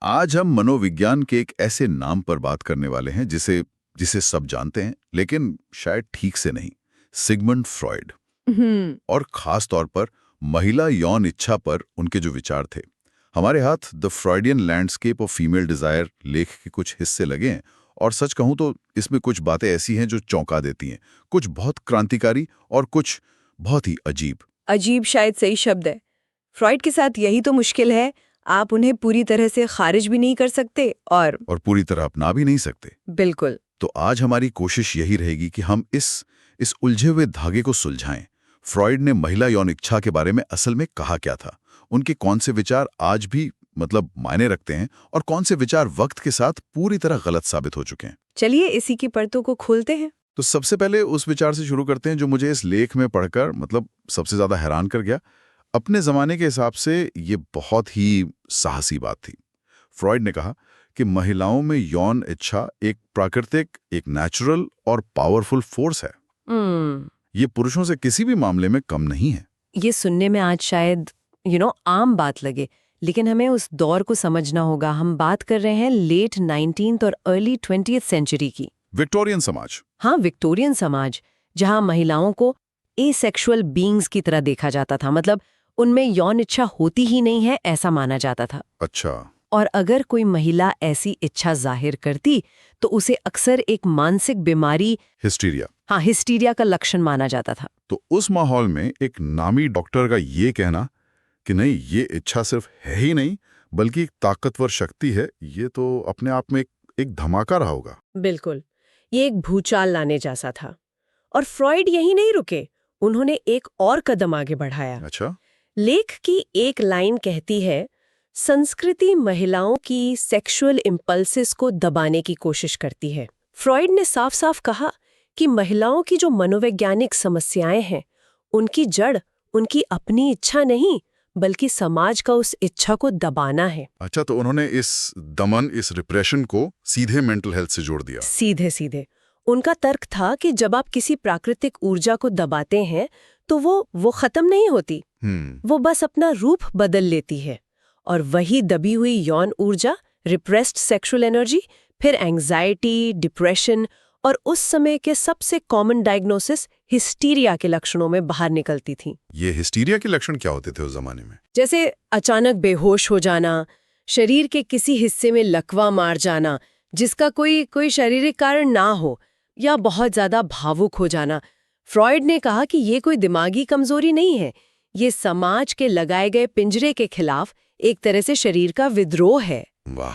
आज हम मनोविज्ञान के एक ऐसे नाम पर बात करने वाले हैं जिसे जिसे सब जानते हैं, लेकिन शायद ठीक से नहीं। Sigmund Freud. और खास तौर पर महिला यौन इच्छा पर उनके जो विचार थे। हमारे हाथ the Freudian landscape of female desire लेख के कुछ हिस्से लगे हैं, और सच कहूं तो इसमें कुछ बातें ऐसी हैं जो चौंका देती हैं, कुछ बहुत क्रांतिकारी और कुछ बहुत ही अजीब। अजीब शायद सही शब्द है। फ्रॉइड के साथ यही तो मुश्किल है, आप उन्हें पूरी तरह से खारिज भी नहीं कर सकते और पूरी तरह अपना भी नहीं सकते। बिल्कुल। तो आज हमारी कोशिश यही रहेगी कि हम इस उलझे हुए धागे को सुलझाएं। फ्रॉइड ने महिला यौन इच्छा के बारे में असल में कहा क्या था, उनके कौन से विचार आज भी मायने रखते हैं, और कौन से विचार वक्त के साथ पूरी तरह गलत साबित हो चुके हैं। चलिए इसी की परतों को खोलते हैं। तो सबसे पहले उस विचार से शुरू करते हैं जो मुझे इस लेख में पढ़कर सबसे ज्यादा हैरान कर गया। अपने जमाने के हिसाब से ये बहुत ही साहसी बात थी। फ्रॉइड ने कहा कि महिलाओं में यौन इच्छा एक प्राकृतिक, एक नेचुरल और पावरफुल फोर्स है। ये पुरुषों से किसी भी मामले में कम नहीं है। ये सुनने में आज शायद आम बात लगे, लेकिन हमें उस दौर को समझना होगा। हम बात कर रहे हैं लेट 19th और अर्ली 20th सेंचुरी की। विक्टोरियन समाज। हाँ, विक्टोरियन समाज, जहां महिलाओं को एसेक्सुअल बीइंग्स की तरह देखा जाता था। मतलब उनमें यौन इच्छा होती ही नहीं है, ऐसा माना जाता था। अच्छा। और अगर कोई महिला ऐसी इच्छा जाहिर करती तो उसे अक्सर एक मानसिक बीमारी, हिस्टीरिया का लक्षण माना जाता था। तो उस माहौल में एक नामी डॉक्टर का ये कहना कि नहीं, ये इच्छा सिर्फ है ही नहीं बल्कि एक ताकतवर शक्ति है, ये तो अपने आप में एक धमाका रहा होगा। बिल्कुल, ये एक भूचाल लाने जैसा था। और फ्रॉइड यही नहीं रुके, उन्होंने एक और कदम आगे बढ़ाया। अच्छा। लेख की एक लाइन कहती है, संस्कृति महिलाओं की सेक्सुअल इंपल्सेस को दबाने की कोशिश करती है। फ्रॉइड ने साफ साफ कहा कि महिलाओं की जो मनोवैज्ञानिक समस्याएं हैं, उनकी जड़ उनकी अपनी इच्छा नहीं बल्कि समाज का उस इच्छा को दबाना है। अच्छा, तो उन्होंने इस दमन, इस रिप्रेशन को सीधे मेंटल हेल्थ से जोड़ दिया। सीधे सीधे उनका तर्क था कि जब आप किसी प्राकृतिक ऊर्जा को दबाते हैं तो वो खत्म नहीं होती, वो बस अपना रूप बदल लेती है। और वही दबी हुई यौन ऊर्जा, रिप्रेस्ड सेक्सुअल एनर्जी, फिर एंग्जाइटी, डिप्रेशन और उस समय के सबसे कॉमन डायग्नोसिस हिस्टीरिया के लक्षणों में बाहर निकलती थी। ये हिस्टीरिया के लक्षण क्या होते थे उस जमाने में? जैसे अचानक बेहोश हो जाना, शरीर के किसी हिस्से में लकवा मार जाना जिसका कोई शारीरिक कारण ना हो, या बहुत ज्यादा भावुक हो जाना। फ्रॉइड ने कहा कि ये कोई दिमागी कमजोरी नहीं है, ये समाज के लगाए गए पिंजरे के खिलाफ एक तरह से शरीर का विद्रोह है। वाह,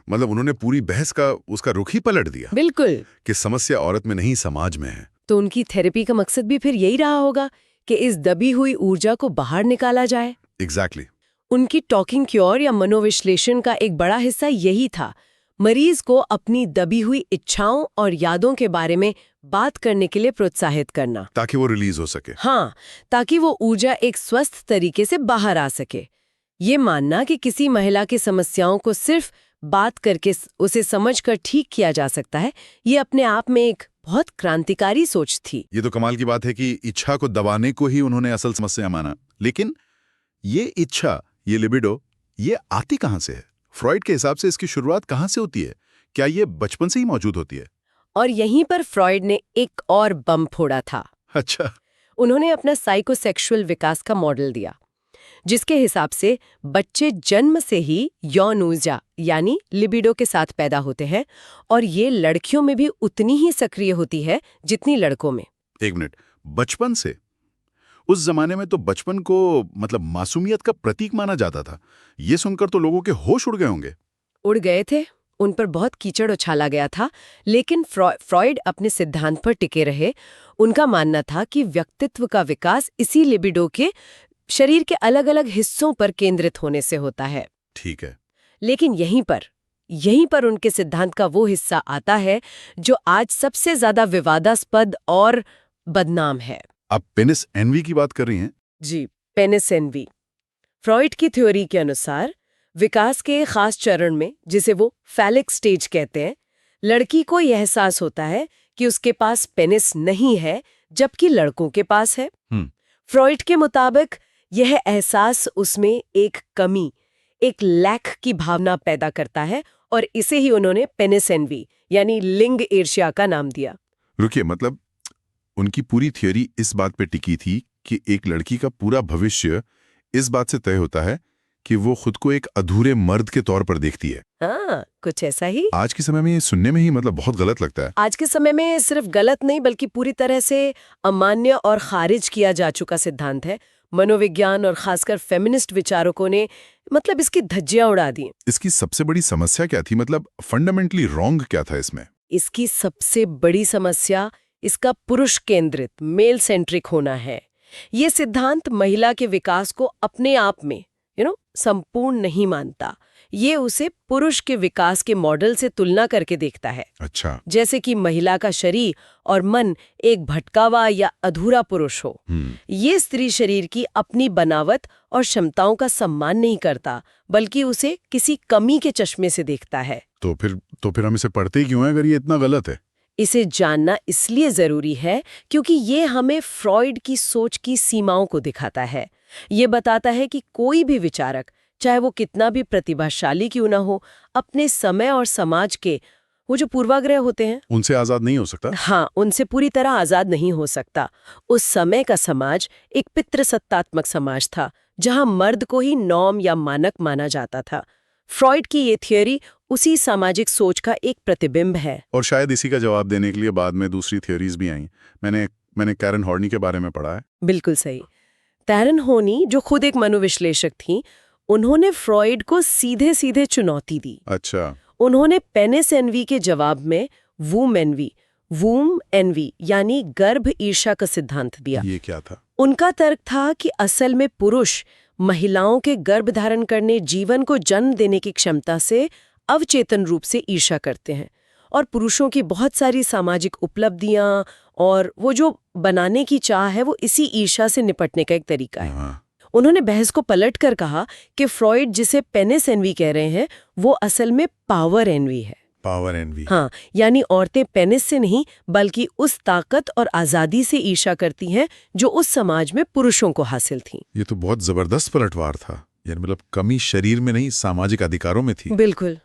उन्होंने पूरी बहस का उसका रुख ही पलट दिया। बिल्कुल, कि समस्या औरत में नहीं समाज में है। तो उनकी थेरेपी का मकसद भी फिर यही रहा होगा कि इस दबी हुई ऊर्जा को बाहर निकाला जाए। एग्जैक्टली। उनकी टॉकिंग क्योर या मनोविश्लेषण का एक बड़ा हिस्सा यही था, मरीज को अपनी दबी हुई इच्छाओं और यादों के बारे में बात करने के लिए प्रोत्साहित करना, ताकि वो रिलीज हो सके। हाँ, ताकि वो ऊर्जा एक स्वस्थ तरीके से बाहर आ सके। ये मानना कि किसी महिला की समस्याओं को सिर्फ बात करके उसे समझकर ठीक किया जा सकता है, ये अपने आप में एक बहुत क्रांतिकारी सोच थी। ये तो कमाल की बात है कि इच्छा को दबाने को ही उन्होंने असल समस्या माना। लेकिन ये इच्छा, ये लिबिडो, ये आती कहाँ से है? फ्रॉइड के हिसाब से इसकी शुरुआत कहाँ से होती है? क्या ये बचपन से ही मौजूद होती है? और यहीं पर फ्रॉइड ने एक और बम फोड़ा था। अच्छा। उन्होंने अपना साइकोसेक्सुअल विकास का मॉडल दिया, जिसके हिसाब से बच्चे जन्म से ही यौन ऊर्जा यानी लिबिडो के साथ पैदा होते हैं, और ये लड़कियों में भी उतनी ही सक्रिय होती है जितनी लड़कों में। एक मिनट, बचपन से? उस जमाने में तो बचपन को मासूमियत का प्रतीक माना जाता था। ये सुनकर तो लोगों के होश उड़ गए होंगे। उड़ गए थे, उन पर बहुत कीचड़ उछाला गया था, लेकिन फ्रॉइड अपने सिद्धांत पर टिके रहे। उनका मानना था कि व्यक्तित्व का विकास इसी लिबिडो के शरीर के अलग अलग हिस्सों पर केंद्रित होने से होता है। ठीक है। लेकिन यहीं पर उनके सिद्धांत का वो हिस्सा आता है जो आज सबसे ज्यादा विवादास्पद और बदनाम है। आप पेनिस एनवी की बात कर रही हैं? जी, पेनिस एनवी। फ्रॉइड की थ्योरी के अनुसार विकास के खास चरण में, जिसे वो फैलिक स्टेज कहते हैं, लड़की को यह एहसास होता है कि उसके पास पेनिस नहीं है, जबकि लड़कों के पास है। फ्रॉइड के मुताबिक यह एहसास उसमें एक कमी, एक लैक की भावना पैदा करता है और इसे ही उन्होंने पेनिस एनवी यानी लिंग ईर्ष्या का नाम दिया। रुकिए, मतलब उनकी पूरी थ्योरी इस बात पे टिकी थी कि एक लड़की का पूरा भविष्य इस बात से तय होता है कि वो खुद को एक अधूरे मर्द के तौर पर देखती है। हाँ, कुछ ऐसा ही। आज के समय में ये सुनने में ही मतलब बहुत गलत लगता है। आज के समय में सिर्फ गलत नहीं बल्कि पूरी तरह से अमान्य और खारिज किया जा चुका सिद्धांत है। मनोविज्ञान और खासकर फेमिनिस्ट विचारकों ने मतलब इसकी धज्जियां उड़ा दी। इसकी सबसे बड़ी समस्या क्या थी, मतलब फंडामेंटली रॉन्ग क्या था इसमें? इसकी सबसे बड़ी समस्या इसका पुरुष केंद्रित मेल सेंट्रिक होना है। ये सिद्धांत महिला के विकास को अपने आप में संपूर्ण नहीं मानता। ये उसे पुरुष के विकास के मॉडल से तुलना करके देखता है। अच्छा। जैसे कि महिला का शरीर और मन एक भटकावा या अधूरा पुरुष हो। ये स्त्री शरीर की अपनी बनावट और क्षमताओं का सम्मान नहीं करता, बल्कि उसे किसी कमी के चश्मे से देखता है। तो फिर हम इसे पढ़ते ही क्यों हैं अगर ये इतना गलत है? इसे जानना इसलिए जरूरी है क्योंकि ये हमें फ्रॉइड की सोच की सीमाओं को दिखाता है। ये बताता है कि कोई भी विचारक, चाहे वो कितना भी प्रतिभाशाली क्यों ना हो, अपने समय और समाज के वो जो पूर्वाग्रह होते हैं उनसे आजाद नहीं हो सकता। हाँ, उनसे पूरी तरह आजाद नहीं हो सकता। उस समय का समाज एक पितृसत्तात्मक समाज था जहां मर्द को ही नॉर्म या मानक माना जाता था। फ्रॉइड की ये थियोरी उसी सामाजिक सोच का एक प्रतिबिंब है। और शायद इसी का जवाब देने के लिए बाद में दूसरी थियोरीज भी आई। मैंने कैरन हॉर्नी के बारे में पढ़ा है। बिल्कुल सही। कैरन हॉर्नी, जो खुद एक मनोविश्लेषक थी, उन्होंने फ्रॉइड को सीधे सीधे चुनौती दी। अच्छा। उन्होंने पेनिस एनवी के जवाब में वूम एनवी यानी गर्भ ईर्ष्या का सिद्धांत दिया। ये क्या था? उनका तर्क था कि असल में पुरुष महिलाओं के गर्भ धारण करने, जीवन को जन्म देने की क्षमता से अवचेतन रूप से ईर्ष्या करते हैं और पुरुषों की बहुत सारी सामाजिक उपलब्धियां और वो जो बनाने की चाह है वो इसी ईर्ष्या से निपटने का एक तरीका है। हाँ। उन्होंने बहस को पलटकर कहा कि फ्रॉइड जिसे पेनिस एनवी कह रहे हैं वो असल में पावर एनवी है। Power envy. हाँ, यानी औरतें पेनिस से नहीं बल्कि उस ताकत और आजादी से ईर्ष्या करती हैं जो उस समाज में पुरुषों को हासिल थी। ये तो बहुत जबरदस्त पलटवार था। यानी मतलब कमी शरीर में नहीं, सामाजिक अधिकारों में थी। बिल्कुल।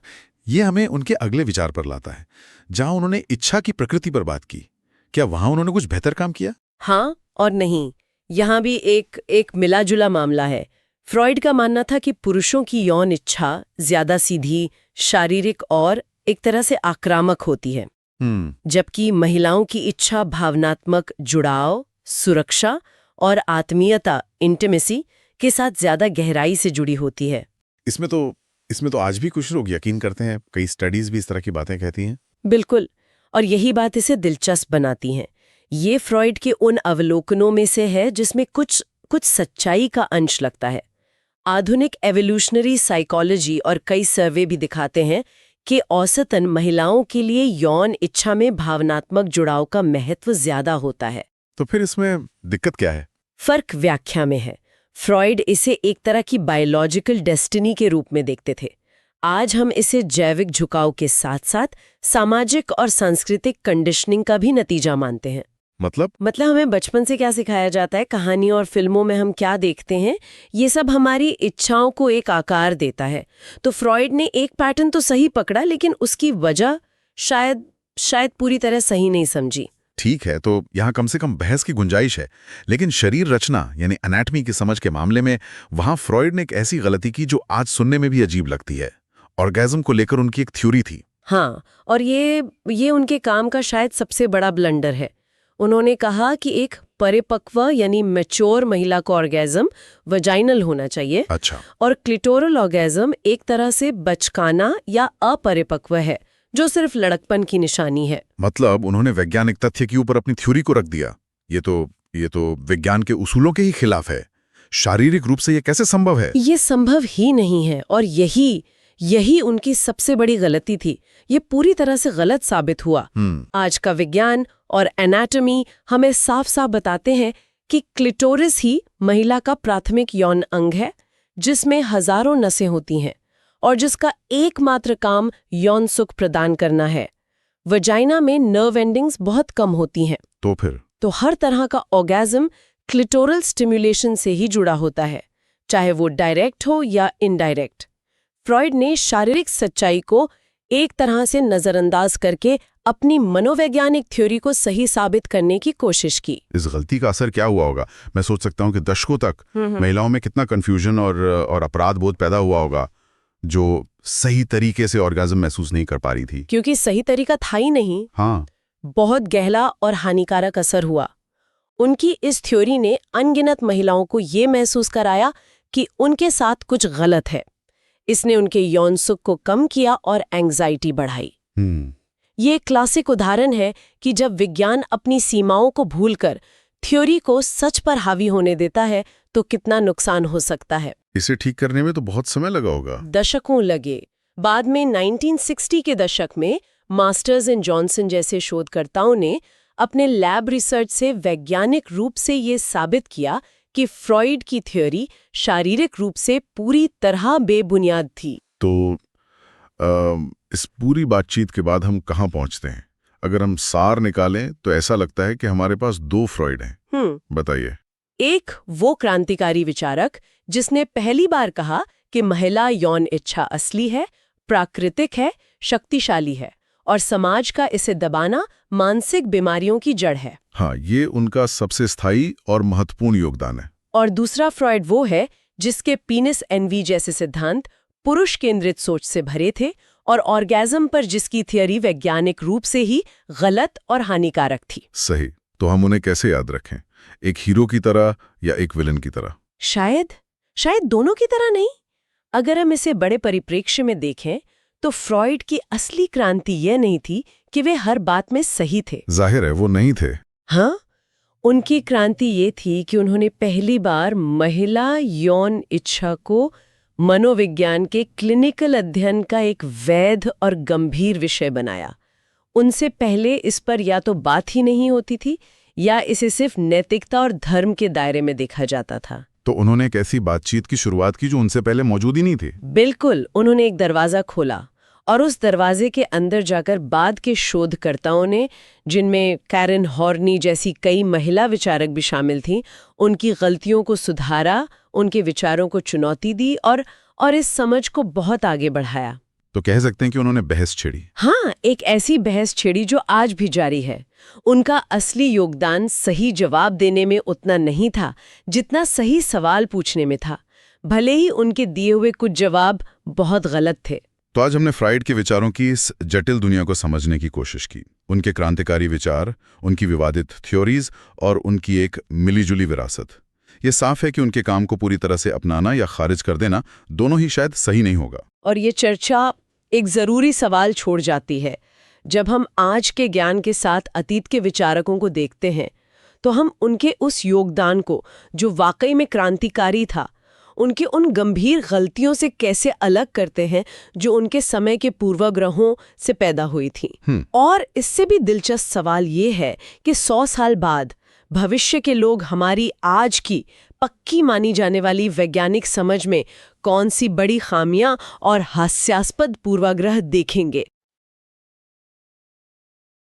ये हमें उनके अगले विचार पर लाता है, जहां उन्होंने इच्छा की प्रकृति पर बात की। क्या वहां उन्होंने कुछ बेहतर काम किया? हाँ और नहीं। यहाँ भी एक मिला-जुला मामला है। फ्रॉइड का मानना था कि पुरुषों की यौन इच्छा ज्यादा सीधी, शारीरिक और एक तरह से आक्रामक होती है, जबकि महिलाओं की इच्छा भावनात्मक जुड़ाव, सुरक्षा और आत्मीयता, इंटिमेसी के साथ ज्यादा गहराई से जुड़ी होती है। इसमें तो आज भी कुछ लोग यकीन करते हैं। कई स्टडीज भी इस तरह की बातें कहती हैं। बिल्कुल, और यही बात इसे दिलचस्प बनाती है। ये फ्रॉइड के उन अवलोकनों में से है जिसमें कुछ सच्चाई का अंश लगता है। आधुनिक एवोल्यूशनरी साइकोलॉजी और कई सर्वे भी दिखाते हैं कि औसतन महिलाओं के लिए यौन इच्छा में भावनात्मक जुड़ाव का महत्व ज्यादा होता है। तो फिर इसमें दिक्कत क्या है? फर्क व्याख्या में है। फ्रॉइड इसे एक तरह की बायोलॉजिकल डेस्टिनी के रूप में देखते थे। आज हम इसे जैविक झुकाव के साथ साथ सामाजिक और सांस्कृतिक कंडीशनिंग का भी नतीजा मानते हैं। मतलब हमें बचपन से क्या सिखाया जाता है, कहानियों और फिल्मों में हम क्या देखते हैं, ये सब हमारी इच्छाओं को एक आकार देता है। तो फ्रॉइड ने एक पैटर्न तो सही पकड़ा, लेकिन उसकी वजह शायद पूरी तरह सही नहीं समझी। ठीक है, तो यहाँ कम से कम बहस की गुंजाइश है। लेकिन शरीर रचना यानी एनाटॉमी की समझ के मामले में वहां फ्रॉइड ने एक ऐसी गलती की जो आज सुनने में भी अजीब लगती है। ऑर्गेज्म को लेकर उनकी एक थ्योरी थी। हाँ, और ये उनके काम का शायद सबसे बड़ा ब्लंडर है। उन्होंने कहा कि एक परिपक्व यानी मैच्योर महिला को ऑर्गेज्म वजाइनल होना चाहिए। अच्छा। और क्लिटोरल ऑर्गेज्म एक तरह से बचकाना या अपरिपक्व है, जो सिर्फ लड़कपन की निशानी है। मतलब उन्होंने वैज्ञानिक तथ्य के ऊपर अपनी थ्योरी को रख दिया। ये तो विज्ञान के उसूलों के ही खिलाफ है। शारीरिक रूप से ये कैसे संभव है? ये संभव ही नहीं है, और यही उनकी सबसे बड़ी गलती थी। ये पूरी तरह से गलत साबित हुआ। आज का विज्ञान और एनाटॉमी हमें साफ साफ बताते हैं कि क्लिटोरिस ही महिला का प्राथमिक यौन अंग है, जिसमें हजारों नसें होती हैं और जिसका एकमात्र काम यौन सुख प्रदान करना है। वजाइना में नर्व एंडिंग्स बहुत कम होती हैं। तो हर तरह का ऑर्गेज्म क्लिटोरल स्टिमुलेशन से ही जुड़ा होता है, चाहे वो डायरेक्ट हो या इनडायरेक्ट। फ्रॉइड ने शारीरिक सच्चाई को एक तरह से नजरअंदाज करके अपनी मनोवैज्ञानिक थ्योरी को सही साबित करने की कोशिश की। इस गलती का असर क्या हुआ होगा? मैं सोच सकता हूँ कि दशकों तक महिलाओं में कितना कंफ्यूजन और अपराध बोध पैदा हुआ होगा, जो सही तरीके से ऑर्गेज्म महसूस नहीं कर पा रही थी। क्योंकि सही तरीका था ही नहीं। हाँ, बहुत गहरा और हानिकारक असर हुआ। उनकी इस थ्योरी ने अनगिनत महिलाओं को ये महसूस कराया कि उनके साथ कुछ गलत है। इसने उनके यौन सुख को कम किया और एंग्जाइटी बढ़ाई। ये एक क्लासिक उदाहरण है कि जब विज्ञान अपनी सीमाओं को भूलकर थ्योरी को सच पर हावी होने देता है तो कितना नुकसान हो सकता है। इसे ठीक करने में तो बहुत समय लगा होगा। दशकों लगे। बाद में 1960 के दशक में मास्टर्स एंड जॉनसन जैसे शोधकर्ताओं ने अपने लैब रिसर्च से वैज्ञानिक रूप से ये साबित किया कि फ्रॉइड की थ्योरी शारीरिक रूप से पूरी तरह बेबुनियाद थी। तो इस पूरी बातचीत के बाद हम कहाँ पहुँचते हैं? अगर हम सार निकालें तो ऐसा लगता है कि हमारे पास 2 फ्रॉइड हैं। बताइए। एक वो क्रांतिकारी विचारक जिसने पहली बार कहा कि महिला यौन इच्छा असली है, प्राकृतिक है, शक्तिशाली है और समाज का इसे दबाना मानसिक बीमारियों की जड़ है। हाँ, ये उनका सबसे स्थायी और महत्वपूर्ण योगदान है। और दूसरा फ्रॉइड वो है जिसके पीनिस एनवी जैसे सिद्धांत पुरुष केंद्रित सोच से भरे थे और ऑर्गेज्म पर जिसकी थियरी वैज्ञानिक रूप से ही गलत और हानिकारक थी। सही। तो हम उन्हें कैसे याद रखें? एक हीरो की तरह या एक विलन की तरह? शायद दोनों की तरह नहीं। अगर हम इसे बड़े परिप्रेक्ष्य में देखें तो फ्रॉइड की असली क्रांति यह नहीं थी कि वे हर बात में सही थे। जाहिर है वो नहीं थे। हाँ, उनकी क्रांति ये थी कि उन्होंने पहली बार महिला यौन इच्छा को मनोविज्ञान के क्लिनिकल अध्ययन का एक वैध और गंभीर विषय बनाया। उनसे पहले इस पर या तो बात ही नहीं होती थी या इसे सिर्फ नैतिकता और धर्म के दायरे में देखा जाता था। तो उन्होंने एक ऐसी बातचीत की शुरुआत की जो उनसे पहले मौजूद ही नहीं थी। बिल्कुल, उन्होंने एक दरवाजा खोला और उस दरवाजे के अंदर जाकर बाद के शोधकर्ताओं ने, जिनमें कैरन हॉर्नी जैसी कई महिला विचारक भी शामिल थीं, उनकी गलतियों को सुधारा, उनके विचारों को चुनौती दी और इस समझ को बहुत आगे बढ़ाया। तो कह सकते हैं कि उन्होंने बहस छेड़ी। हाँ, एक ऐसी बहस छेड़ी जो आज भी जारी है। उनका असली योगदान सही जवाब देने में उतना नहीं था जितना सही सवाल पूछने में था, भले ही उनके दिए हुए कुछ जवाब बहुत गलत थे। तो आज हमने फ्रॉइड के विचारों की इस जटिल दुनिया को समझने की कोशिश की। उनके क्रांतिकारी विचार, उनकी विवादित थ्योरीज और उनकी एक मिलीजुली विरासत। ये साफ है कि उनके काम को पूरी तरह से अपनाना या खारिज कर देना दोनों ही शायद सही नहीं होगा। और ये चर्चा एक जरूरी सवाल छोड़ जाती है। जब हम आज के ज्ञान के साथ अतीत के विचारकों को देखते हैं तो हम उनके उस योगदान को, जो वाकई में क्रांतिकारी था, उनकी उन गंभीर गलतियों से कैसे अलग करते हैं जो उनके समय के पूर्वाग्रहों से पैदा हुई थी। और इससे भी दिलचस्प सवाल ये है कि 100 साल बाद भविष्य के लोग हमारी आज की पक्की मानी जाने वाली वैज्ञानिक समझ में कौन सी बड़ी खामियां और हास्यास्पद पूर्वाग्रह देखेंगे।